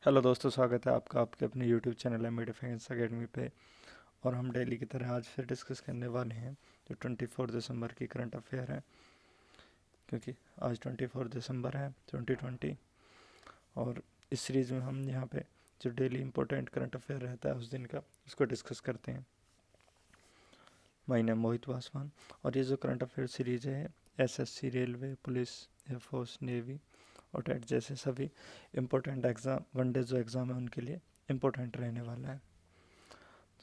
Hello दोस्तों, स्वागत है आपका आपके अपने YouTube channel M Defence Academy पे। और हम डेली की तरह आज फिर डिस्कस करने वाले हैं जो 24 दिसंबर की करंट अफेयर है, क्योंकि आज 24 दिसंबर है 2020। और इस सीरीज़ में हम यहाँ पे जो डेली इंपॉर्टेंट करंट अफेयर रहता है उस दिन का उसको डिस्कस करते हैं। माय नेम मोहित पासवान। और ये जो करंट अफेयर सीरीज़ है SSC, railway, police, air force, navy और टेट जैसे सभी इम्पोर्टेंट एग्ज़ाम, वनडे जो एग्ज़ाम है उनके लिए इम्पोर्टेंट रहने वाला है।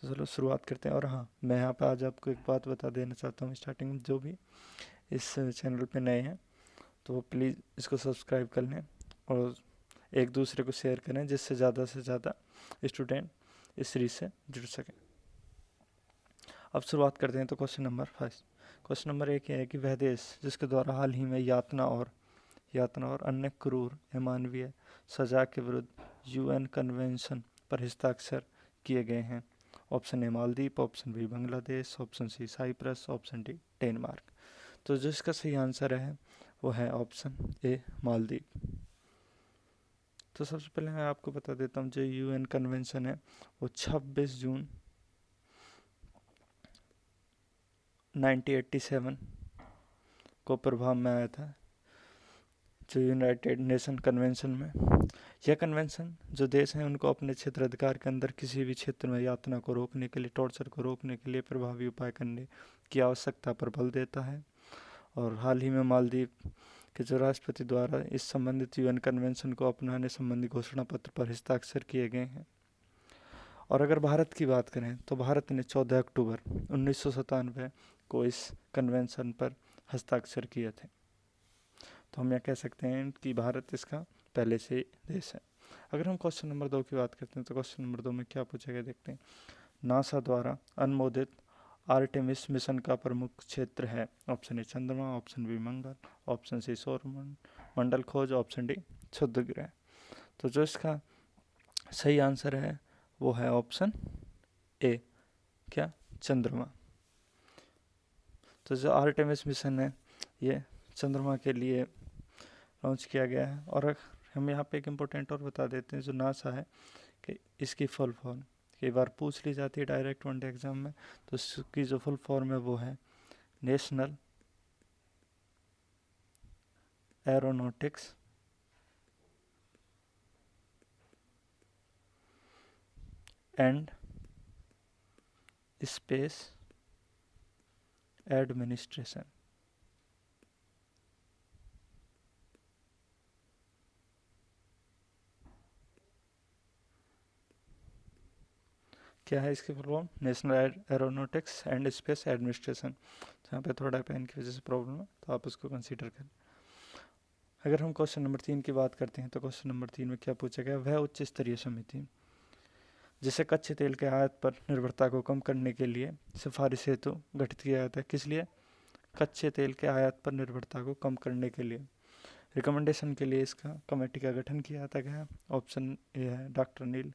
तो चलो शुरुआत करते हैं। और हाँ, मैं यहाँ पे आज आपको एक बात बता देना चाहता हूँ स्टार्टिंग में, जो भी इस चैनल पे नए हैं तो वो प्लीज़ इसको सब्सक्राइब कर लें और एक दूसरे को शेयर करें, जिससे ज़्यादा से ज़्यादा स्टूडेंट इस सीरीज से जुड़ सकें। अब शुरुआत करते हैं। तो क्वेश्चन नंबर 5, क्वेश्चन नंबर 1 ये है कि वह देश जिसके द्वारा हाल ही में यातना और अन्य क्रूर अमानवीय सजा के विरुद्ध यूएन कन्वेंशन पर हस्ताक्षर किए गए हैं। Option A Maldives, option B Bangladesh, option C Cyprus, option D Denmark. तो जो इसका सही आंसर है वो है ऑप्शन ए मालदीव। तो सबसे पहले मैं आपको बता देता हूँ जो यूएन कन्वेंशन है वो 26 जून 1987 को प्रभाव में आया था, जो यूनाइटेड नेशन कन्वेंशन में। यह कन्वेंशन जो देश हैं उनको अपने क्षेत्र अधिकार के अंदर किसी भी क्षेत्र में यातना को रोकने के लिए, टॉर्चर को रोकने के लिए प्रभावी उपाय करने की आवश्यकता पर बल देता है। और हाल ही में मालदीव के जो राष्ट्रपति द्वारा इस संबंधित यूएन कन्वेंशन को अपनाने संबंधी घोषणा पत्र पर हस्ताक्षर किए गए हैं। और अगर भारत की बात करें तो भारत ने 14 अक्टूबर 1997 को इस कन्वेंशन पर हस्ताक्षर किए थे। तो हम यह कह सकते हैं कि भारत इसका पहले से देश है। अगर हम क्वेश्चन नंबर 2 की बात करते हैं तो क्वेश्चन नंबर 2 में क्या पूछा गया देखते हैं। नासा द्वारा अनुमोदित आर्टेमिस मिशन का प्रमुख क्षेत्र है। ऑप्शन ए चंद्रमा, ऑप्शन बी मंगल, ऑप्शन सी सौर मंडल खोज, ऑप्शन डी क्षुद्र ग्रह। तो जो इसका सही आंसर है वो है ऑप्शन ए, क्या, चंद्रमा। तो जो आर्टेमिस मिशन है ये चंद्रमा के लिए लॉन्च किया गया है। और हम यहाँ पे एक इम्पोर्टेंट और बता देते हैं, जो नासा है कि इसकी फुल फॉर्म कई बार पूछ ली जाती है डायरेक्ट वनडे एग्जाम में। तो इसकी जो फुल फॉर्म है वो है national aeronautics and space administration. क्या है इसकी full form? National aeronautics and space administration. जहाँ पे थोड़ा पेन की वजह से प्रॉब्लम है तो आप उसको कंसीडर करें। अगर हम क्वेश्चन नंबर 3 की बात करते हैं तो क्वेश्चन नंबर 3 में क्या पूछा गया। वह उच्च स्तरीय समिति जिसे कच्चे तेल के आयात पर निर्भरता को कम करने के लिए सिफारिश हेतु गठित किया जाता है। किस लिए? कच्चे तेल के आयात पर निर्भरता को कम करने के लिए रिकमेंडेशन के लिए इसका कमेटी का गठन किया जाता है। ऑप्शन ए है doctor Neel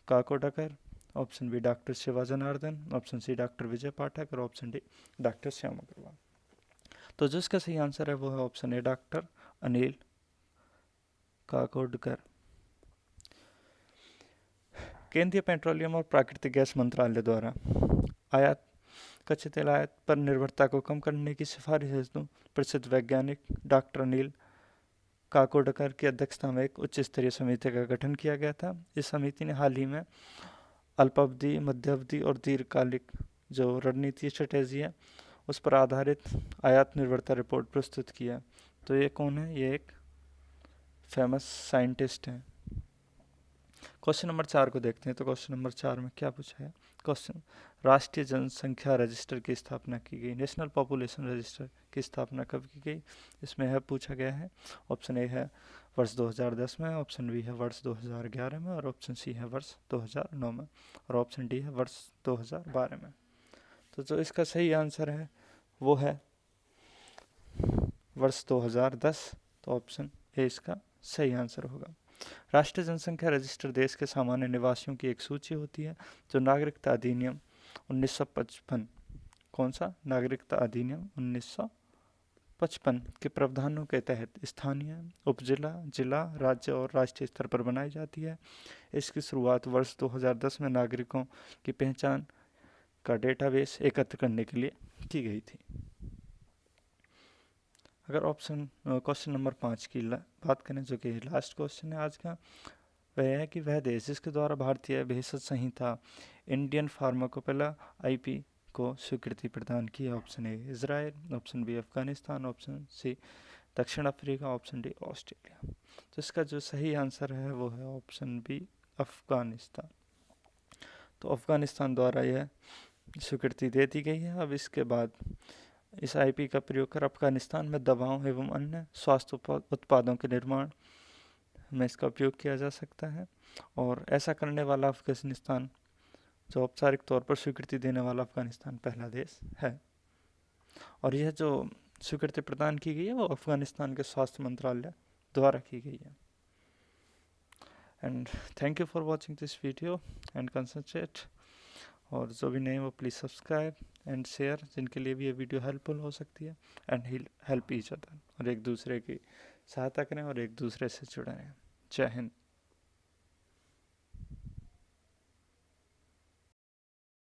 Kakodkar, option B doctor Shiva Janardan, option C doctor Vijay Pathak और option D doctor Shyam Agarwal. तो जो इसका सही आंसर है वो है option A doctor Anil Kakodkar. केंद्रीय पेट्रोलियम और प्राकृतिक गैस मंत्रालय द्वारा आयात कच्चे तेल आयात पर निर्भरता को कम करने की सिफारिश हेतु प्रसिद्ध वैज्ञानिक डॉक्टर अनिल काकोडकर की अध्यक्षता में एक उच्च स्तरीय समिति का गठन किया गया था। इस समिति ने हाल ही में अल्पावधि, मध्यावधि और दीर्घकालिक जो रणनीति स्ट्रेटेजी है उस पर आधारित आयात निर्भरता रिपोर्ट प्रस्तुत किया। तो ये कौन है? ये एक फेमस साइंटिस्ट हैं। क्वेश्चन नंबर 4 को देखते हैं। तो क्वेश्चन नंबर 4 में क्या पूछा है। क्वेश्चन, राष्ट्रीय जनसंख्या रजिस्टर की स्थापना की गई, नेशनल पॉपुलेशन रजिस्टर की स्थापना कब की गई? इसमें है पूछा गया है। ऑप्शन ए है वर्ष 2010 में, ऑप्शन बी है वर्ष 2011 में और ऑप्शन सी है वर्ष 2009 में और ऑप्शन डी है वर्ष 2012 में। तो जो इसका सही आंसर है वो है वर्ष 2010। तो ऑप्शन ए इसका सही आंसर होगा। राष्ट्रीय जनसंख्या रजिस्टर देश के सामान्य निवासियों की एक सूची होती है जो नागरिकता अधिनियम 1955, कौन सा? नागरिकता अधिनियम 55 के प्रावधानों के तहत स्थानीय, उपजिला, जिला, राज्य और राष्ट्रीय स्तर पर बनाई जाती है। इसकी शुरुआत वर्ष 2010 में नागरिकों की पहचान का डेटाबेस एकत्र करने के लिए की गई थी। अगर क्वेश्चन नंबर 5 की बात करें, जो कि लास्ट क्वेश्चन है आज का, वह है कि वह देश जिसके द्वारा भारतीय भेषज संहिता इंडियन फार्माकोपेला आईपी को स्वीकृति प्रदान की है। Option A Israel, option B Afghanistan, option C दक्षिण अफ्रीका, ऑप्शन डी ऑस्ट्रेलिया। तो इसका जो सही आंसर है वो है ऑप्शन बी अफगानिस्तान। तो अफगानिस्तान द्वारा यह स्वीकृति दे दी गई है। अब इसके बाद इस आईपी का प्रयोग कर अफगानिस्तान में दवाओं एवं अन्य स्वास्थ्य उत्पादों के निर्माण में इसका उपयोग किया जा सकता है। और ऐसा करने वाला अफगानिस्तान, जो औपचारिक तौर पर स्वीकृति देने वाला अफगानिस्तान पहला देश है। और यह जो स्वीकृति प्रदान की गई है वो अफगानिस्तान के स्वास्थ्य मंत्रालय द्वारा की गई है। And thank you for watching this video and concentrate. और जो भी नए वो प्लीज़ सब्सक्राइब एंड शेयर, जिनके लिए भी ये वीडियो हेल्पफुल हो सकती है। एंड हेल्प ईच अदर, और एक दूसरे की सहायता करें और एक दूसरे से जुड़े रहें। जय हिंद।